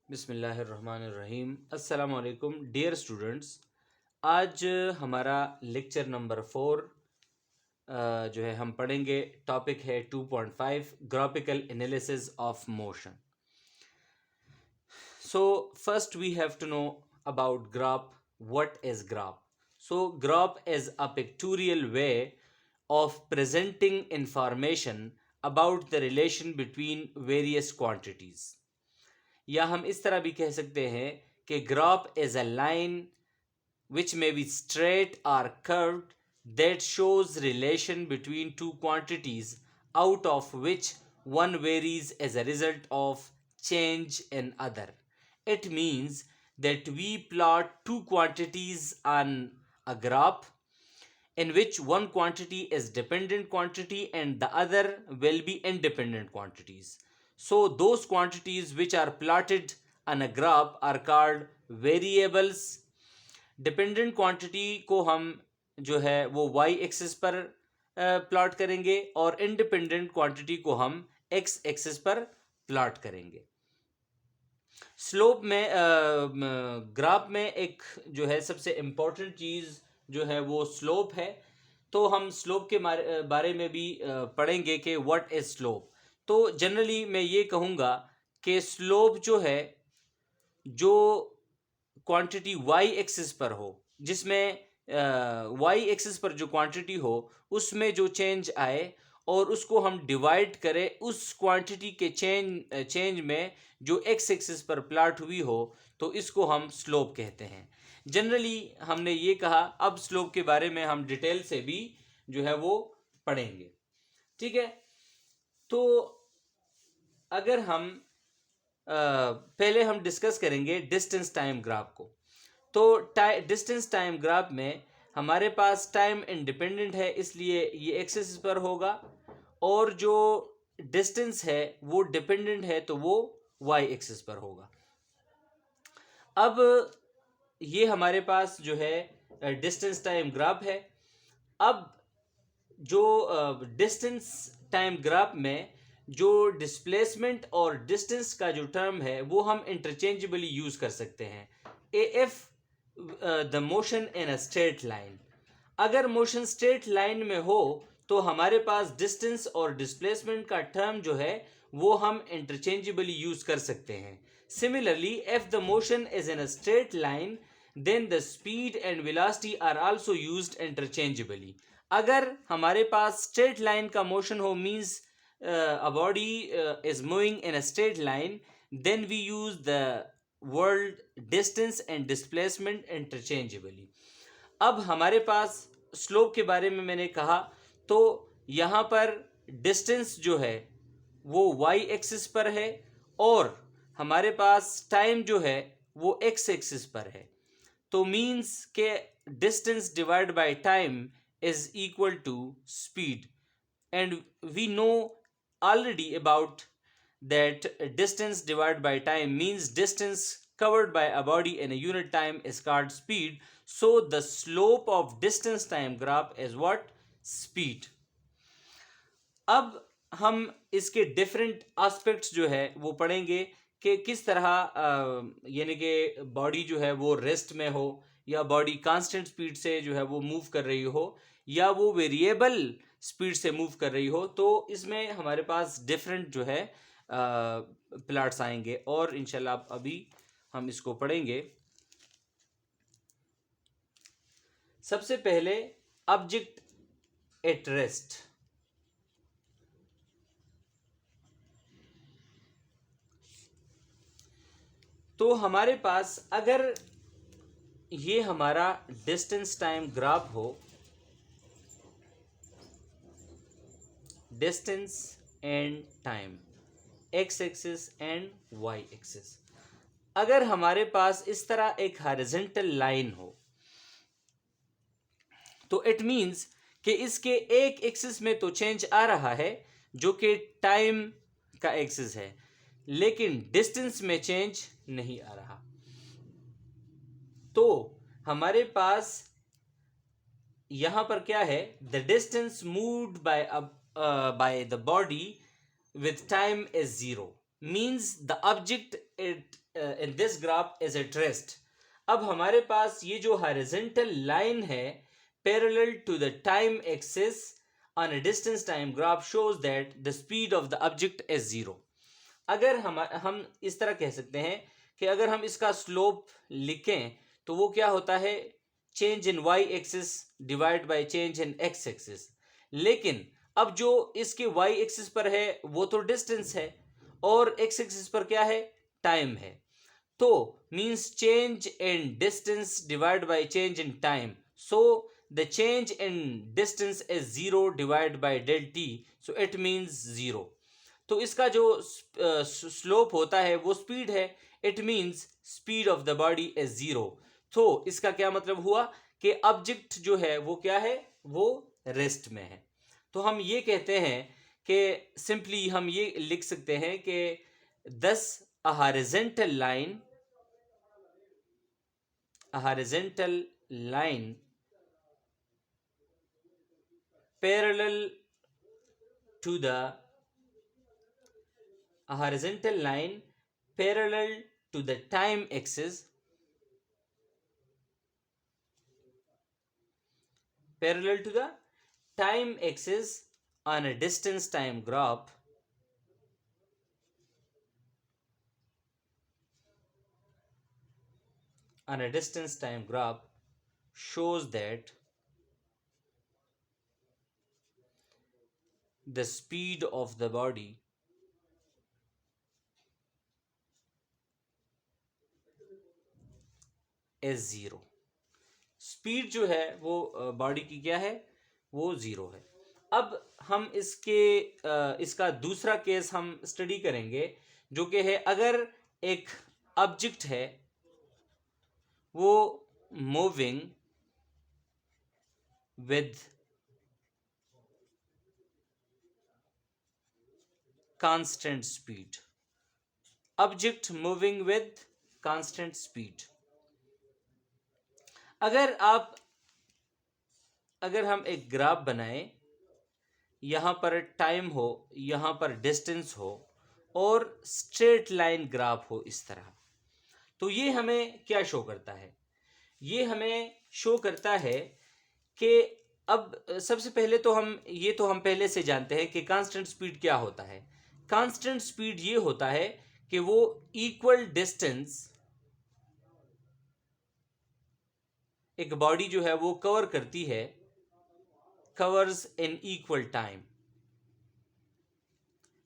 बिस्मिल्लाहिर्रहमानिर्रहीम। अस्सलाम वालेकुम डियर स्टूडेंट्स। आज हमारा लेक्चर नंबर 4 जो है हम पढ़ेंगे। टॉपिक है 2.5 graphical analysis of motion. So first we have to know about graph. What is graph? So graph is a pictorial way of presenting information about the relation between various quantities. या हम इस तरह भी कह सकते हैं कि graph is a line which may be straight or curved that shows relation between two quantities out of which one varies as a result of change in other. It means that we plot two quantities on a graph in which one quantity is dependent quantity and the other will be independent quantities. So those quantities which are plotted on a graph are called variables. Dependent quantity को हम जो है वो Y axis पर plot करेंगे और independent quantity को हम एक्स एक्सिस पर प्लॉट करेंगे. स्लोप में ग्राफ में एक जो है सबसे इम्पोर्टेंट चीज़ जो है वो स्लोप है. तो हम स्लोप के बारे में भी पढ़ेंगे कि व्हाट इज स्लोप. तो जनरली मैं ये कहूँगा कि स्लोप जो है जो क्वांटिटी वाई एक्सिस पर हो, जिसमें वाई एक्सिस पर जो क्वांटिटी हो उसमें जो चेंज आए और उसको हम डिवाइड करें उस क्वांटिटी के चेंज में जो एक्स एक्सिस पर प्लॉट हुई हो, तो इसको हम स्लोप कहते हैं. जनरली हमने ये कहा. अब स्लोप के बारे में हम डिटेल से भी जो है वो पढ़ेंगे. ठीक है. तो अगर हम पहले हम डिस्कस करेंगे डिस्टेंस टाइम ग्राफ को. तो डिस्टेंस टाइम ग्राफ में हमारे पास टाइम इंडिपेंडेंट है, इसलिए ये एक्सिस पर होगा, और जो डिस्टेंस है वो डिपेंडेंट है तो वो वाई एक्सिस पर होगा. अब ये हमारे पास जो है डिस्टेंस टाइम ग्राफ है. अब जो डिस्टेंस टाइम ग्राफ में जो डिस्प्लेसमेंट और डिस्टेंस का जो टर्म है वो हम इंटरचेंजेबली यूज कर सकते हैं. If the motion in a straight line, अगर मोशन स्ट्रेट लाइन में हो तो हमारे पास डिस्टेंस और डिस्प्लेसमेंट का टर्म जो है वो हम इंटरचेंजेबली यूज कर सकते हैं. Similarly if the motion is in a straight line then the speed and velocity are also used interchangeably. अगर हमारे पास स्ट्रेट लाइन का मोशन हो, means a body is moving in a straight line, then we use the word distance and displacement interchangeably. अब हमारे पास slope के बारे में मैंने कहा, तो यहाँ पर डिस्टेंस जो है वो y एक्सिस पर है और हमारे पास टाइम जो है वो x एक्सिस पर है. तो मीन्स के distance divide by time is equal to speed. And we know already about that distance divided by time means distance covered by a body in a unit time is called speed. So the slope of distance time graph is what? Speed. अब हम इसके different aspects जो है वो पढ़ेंगे कि किस तरह यानी कि बॉडी जो है वो रेस्ट में हो या बॉडी कांस्टेंट स्पीड से जो है वो मूव कर रही हो या वो वेरिएबल स्पीड से मूव कर रही हो. तो इसमें हमारे पास डिफरेंट जो है प्लॉट्स आएंगे और इंशाल्लाह अभी हम इसको पढ़ेंगे. सबसे पहले ऑब्जेक्ट एट रेस्ट. तो हमारे पास अगर ये हमारा डिस्टेंस टाइम ग्राफ हो, distance and time, x axis and y axis, अगर हमारे पास इस तरह एक हॉरिजॉन्टल लाइन हो तो इट मींस कि इसके एक एक्सिस में तो चेंज आ रहा है जो कि टाइम का एक्सिस है, लेकिन डिस्टेंस में चेंज नहीं आ रहा. तो हमारे पास यहां पर क्या है? The distance moved by the body with time is zero, means the object in this graph is at rest. अब हमारे पास ये जो horizontal line है parallel to the time axis on a distance time graph shows that the speed of the object is zero. अगर हम इस तरह कह सकते हैं कि अगर हम इसका स्लोप लिखें तो वो क्या होता है, change in y axis divide by change in x axis. लेकिन अब जो इसके वाई एक्सिस पर है वो तो डिस्टेंस है और एक्स एक्सिस पर क्या है, टाइम है. तो means change in distance divide by change in time. So the change in distance is zero divide by del t, so it means zero. तो इसका जो स्लोप होता है वो स्पीड है, it means speed of the body is zero. तो इसका क्या मतलब हुआ कि ऑब्जेक्ट जो है वो क्या है, वो रेस्ट में है. तो हम ये कहते हैं कि सिंपली हम ये लिख सकते हैं कि thus a horizontal line parallel to the a horizontal line parallel to the time axis on a distance time graph shows that the speed of the body is zero. Speed जो है वो body की क्या है, वो zero है. अब हम इसका दूसरा केस हम स्टडी करेंगे जो कि है अगर एक ऑब्जेक्ट है वो moving with constant speed. Object moving with constant speed. अगर हम एक ग्राफ बनाएं, यहाँ पर टाइम हो, यहाँ पर डिस्टेंस हो और स्ट्रेट लाइन ग्राफ हो इस तरह, तो ये हमें क्या शो करता है, ये हमें शो करता है कि अब सबसे पहले तो हम पहले से जानते हैं कि कांस्टेंट स्पीड क्या होता है. कांस्टेंट स्पीड ये होता है कि वो इक्वल डिस्टेंस एक बॉडी जो है वो कवर करती है, covers in equal time.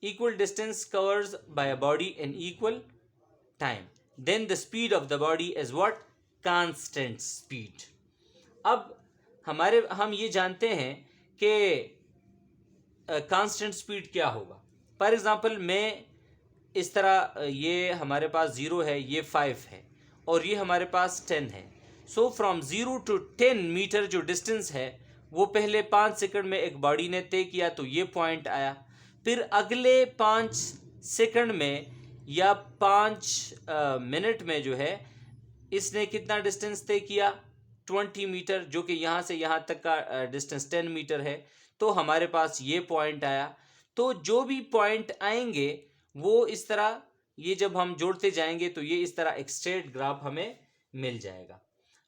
Equal distance covers by a body in equal time. Then the speed of the body is what, constant speed. अब हम ये जानते हैं कि कांस्टेंट स्पीड क्या होगा. फॉर एग्जांपल मैं इस तरह, ये हमारे पास 0 है, ये 5 है और ये हमारे पास 10 है. सो फ्रॉम 0 to 10 मीटर जो डिस्टेंस है वो पहले 5 सेकंड में एक बॉडी ने तय किया तो ये पॉइंट आया. फिर अगले 5 सेकंड में या 5 मिनट में जो है इसने कितना डिस्टेंस तय किया, 20 मीटर, जो कि यहाँ से यहाँ तक का डिस्टेंस 10 मीटर है. तो हमारे पास ये पॉइंट आया. तो जो भी पॉइंट आएंगे वो इस तरह, ये जब हम जोड़ते जाएंगे तो ये इस तरह एक स्ट्रेट ग्राफ हमें मिल जाएगा.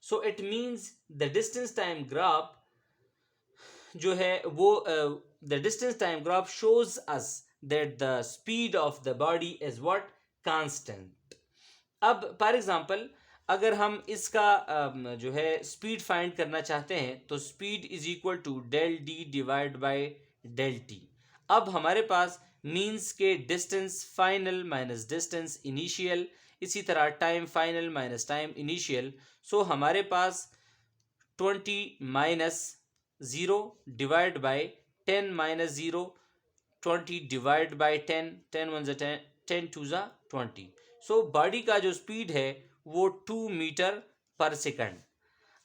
So it means the distance time graph जो है वो the distance time graph shows us that the speed of the body is what, constant. अब फॉर एग्जांपल अगर हम इसका जो है स्पीड फाइंड करना चाहते हैं तो speed is equal to del d divide by del t. अब हमारे पास मीन्स के distance final minus distance initial, इसी तरह time final minus time initial. So हमारे पास 20 minus 0 divide by 10 minus 0, 20 divide by 10, 10 1 ज़ा 10, 10 2 ज़ा 20. सो बॉडी का जो स्पीड है वो 2 मीटर पर सेकंड.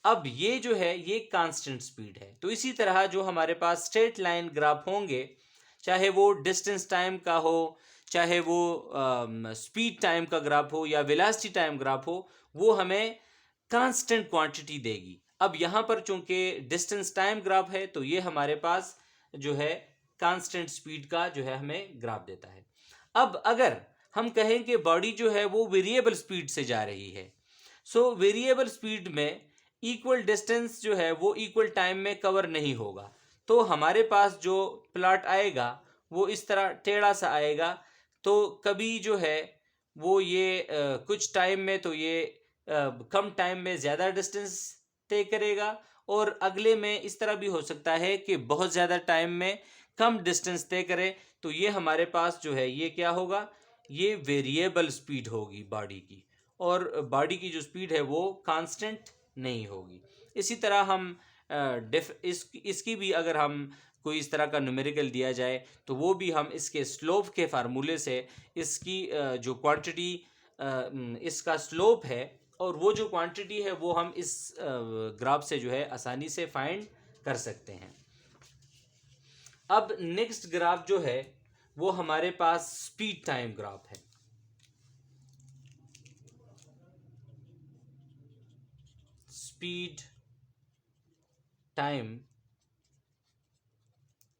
अब ये जो है ये कांस्टेंट स्पीड है. तो इसी तरह जो हमारे पास स्ट्रेट लाइन ग्राफ होंगे, चाहे वो डिस्टेंस टाइम का हो, चाहे वो स्पीड टाइम का ग्राफ हो या वेलोसिटी टाइम ग्राफ हो, वो हमें कांस्टेंट क्वांटिटी देगी. अब यहाँ पर चूंकि डिस्टेंस टाइम ग्राफ है तो ये हमारे पास जो है कांस्टेंट स्पीड का जो है हमें ग्राफ देता है. अब अगर हम कहें कि बॉडी जो है वो वेरिएबल स्पीड से जा रही है। सो वेरिएबल स्पीड में इक्वल डिस्टेंस जो है वो इक्वल टाइम में कवर नहीं होगा। तो हमारे पास जो प्लॉट आएगा वो इस तरह टेढ़ा सा आएगा। तो कभी जो है वो ये कुछ टाइम में तो ये कम टाइम में ज़्यादा डिस्टेंस तय करेगा, और अगले में इस तरह भी हो सकता है कि बहुत ज़्यादा टाइम में कम डिस्टेंस तय करे। तो ये हमारे पास जो है ये क्या होगा, ये वेरिएबल स्पीड होगी बॉडी की, और बॉडी की जो स्पीड है वो कांस्टेंट नहीं होगी। इसी तरह हम इसकी भी अगर हम कोई इस तरह का न्यूमेरिकल दिया जाए तो वो भी हम इसके स्लोप के फार्मूले से इसकी जो क्वांटिटी इसका स्लोप है और वो जो क्वांटिटी है वो हम इस ग्राफ से जो है आसानी से फाइंड कर सकते हैं। अब नेक्स्ट ग्राफ जो है वो हमारे पास स्पीड टाइम ग्राफ है। Speed time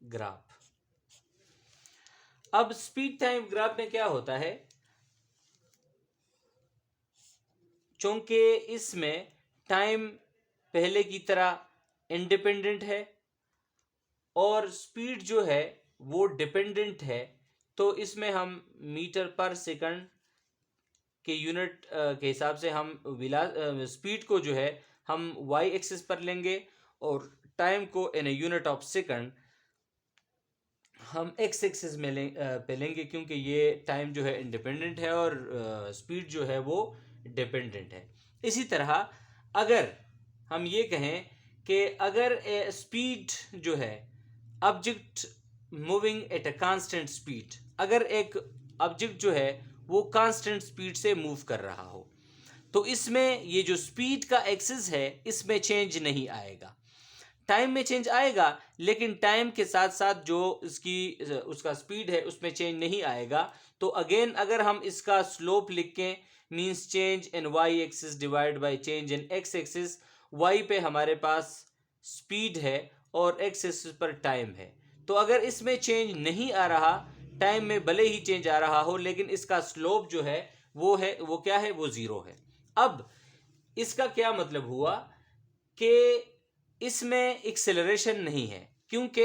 graph. अब स्पीड टाइम ग्राफ में क्या होता है, चूंकि इसमें टाइम पहले की तरह इंडिपेंडेंट है और स्पीड जो है वो डिपेंडेंट है, तो इसमें हम मीटर पर सेकंड के यूनिट के हिसाब से हम स्पीड को जो है हम वाई एक्सिस पर लेंगे और टाइम को इन ए यूनिट ऑफ सेकंड हम एक्स एक्सिस में पे लेंगे, क्योंकि ये टाइम जो है इंडिपेंडेंट है और स्पीड जो है वो डिपेंडेंट है। इसी तरह अगर हम ये कहें कि अगर स्पीड जो है object moving at a constant speed, अगर एक ऑब्जेक्ट जो है वो कांस्टेंट स्पीड से मूव कर रहा हो, तो इसमें ये जो स्पीड का एक्सिस है इसमें चेंज नहीं आएगा। टाइम में चेंज आएगा लेकिन टाइम के साथ साथ जो उसका स्पीड है उसमें चेंज नहीं आएगा। तो अगेन अगर हम इसका स्लोप लिखें, means change in y axis divide by change in x axis, y पे हमारे पास स्पीड है और एक्स एक्सिस पर टाइम है। तो अगर इसमें चेंज नहीं आ रहा, टाइम में भले ही चेंज आ रहा हो लेकिन इसका स्लोप जो है वो क्या है, वो जीरो है। अब इसका क्या मतलब हुआ कि इसमें एक्सेलरेशन नहीं है, क्योंकि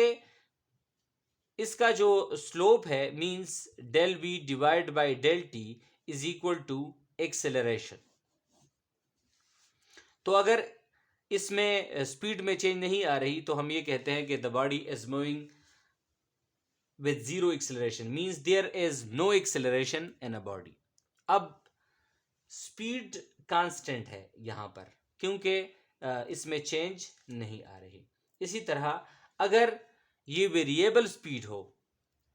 इसका जो स्लोप है means del v divide by del t is equal to acceleration. तो अगर इसमें स्पीड में चेंज नहीं आ रही तो हम ये कहते हैं कि the body is moving with zero acceleration, means there is no acceleration in a body. अब स्पीड कांस्टेंट है यहाँ पर क्योंकि इसमें चेंज नहीं आ रही। इसी तरह अगर ये वेरिएबल स्पीड हो,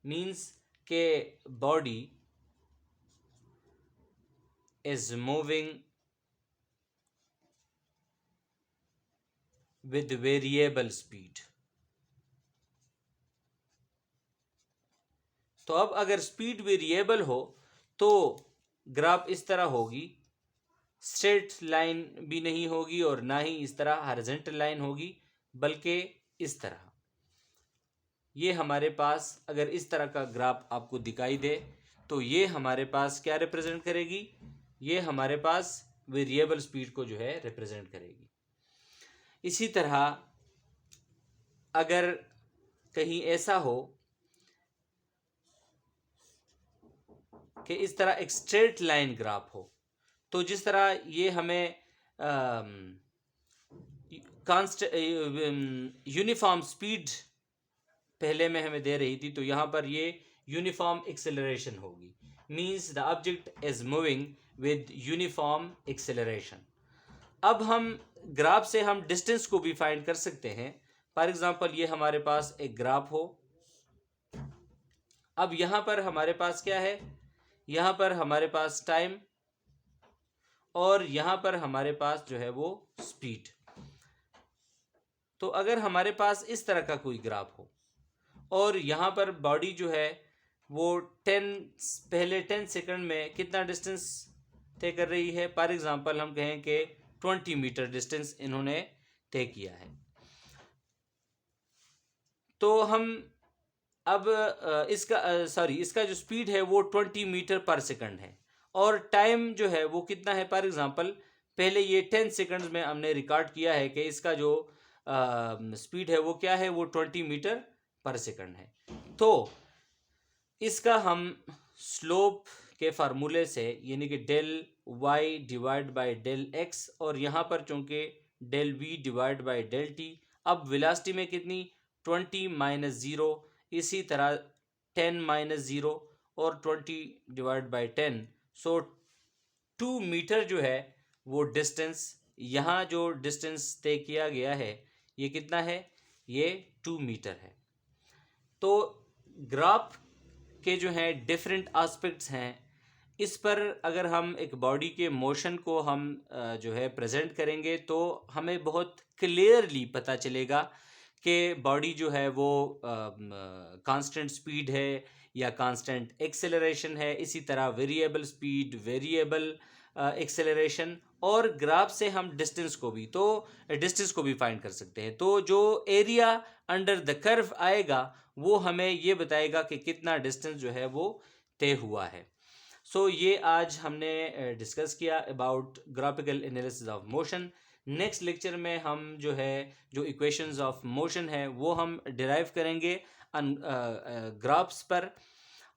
मींस के body is moving with variable speed, तो अब अगर स्पीड वेरिएबल हो तो ग्राफ इस तरह होगी, स्ट्रेट लाइन भी नहीं होगी और ना ही इस तरह हॉरिजॉन्टल लाइन होगी, बल्कि इस तरह। ये हमारे पास अगर इस तरह का ग्राफ आपको दिखाई दे तो ये हमारे पास क्या रिप्रेजेंट करेगी, ये हमारे पास वेरिएबल स्पीड को जो है रिप्रेजेंट करेगी। इसी तरह अगर कहीं ऐसा हो कि इस तरह एक स्ट्रेट लाइन ग्राफ हो, तो जिस तरह ये हमें यूनिफॉर्म स्पीड पहले में हमें दे रही थी, तो यहाँ पर ये यूनिफॉर्म एक्सेलरेशन होगी, means the object is moving with uniform acceleration. अब हम ग्राफ से हम डिस्टेंस को भी फाइंड कर सकते हैं। फॉर एग्जांपल ये हमारे पास एक ग्राफ हो, अब यहाँ पर हमारे पास क्या है, यहाँ पर हमारे पास टाइम और यहाँ पर हमारे पास जो है वो स्पीड। तो अगर हमारे पास इस तरह का कोई ग्राफ हो और यहाँ पर बॉडी जो है वो 10 सेकंड में कितना डिस्टेंस तय कर रही है, फॉर एग्जांपल हम कहें कि 20 मीटर डिस्टेंस इन्होंने तय किया है, तो हम अब इसका जो स्पीड है वो 20 मीटर पर सेकंड है, और टाइम जो है वो कितना है। फॉर एग्जांपल पहले ये 10 सेकंड्स में हमने रिकॉर्ड किया है कि इसका जो स्पीड है वो क्या है, वो 20 मीटर पर सेकंड है। तो इसका हम स्लोप के फार्मूले से, यानी कि del y divide by del x, और यहाँ पर चूंकि del v divide by del t, अब वेलोसिटी में कितनी 20 माइनस ज़ीरो, इसी तरह 10 माइनस ज़ीरो और 20 डिवाइड बाय 10, सो 2 मीटर जो है वो डिस्टेंस, यहाँ जो डिस्टेंस तय किया गया है ये कितना है, ये 2 मीटर है। तो ग्राफ के जो हैं डिफरेंट एस्पेक्ट्स हैं, इस पर अगर हम एक बॉडी के मोशन को हम जो है प्रेजेंट करेंगे तो हमें बहुत क्लियरली पता चलेगा कि बॉडी जो है वो कांस्टेंट स्पीड है या कांस्टेंट एक्सेलरेशन है, इसी तरह वेरिएबल स्पीड, वेरिएबल एक्सेलरेशन, और ग्राफ से हम डिस्टेंस को भी फाइंड कर सकते हैं। तो जो एरिया अंडर द कर्व आएगा वो हमें ये बताएगा कि कितना डिस्टेंस जो है वो तय हुआ है। सो ये आज हमने डिस्कस किया about graphical analysis of motion. Next lecture में हम जो है जो इक्वेशंस ऑफ मोशन है वो हम डिराइव करेंगे ग्राफ्स पर,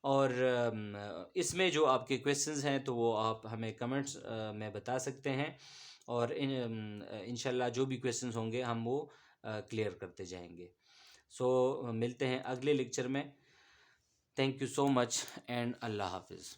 और इसमें जो आपके क्वेश्चंस हैं तो वो आप हमें कमेंट्स में बता सकते हैं, और इंशाल्लाह जो भी क्वेश्चंस होंगे हम वो क्लियर करते जाएंगे। सो मिलते हैं अगले लेक्चर में। Thank you so much and अल्लाह हाफिज़।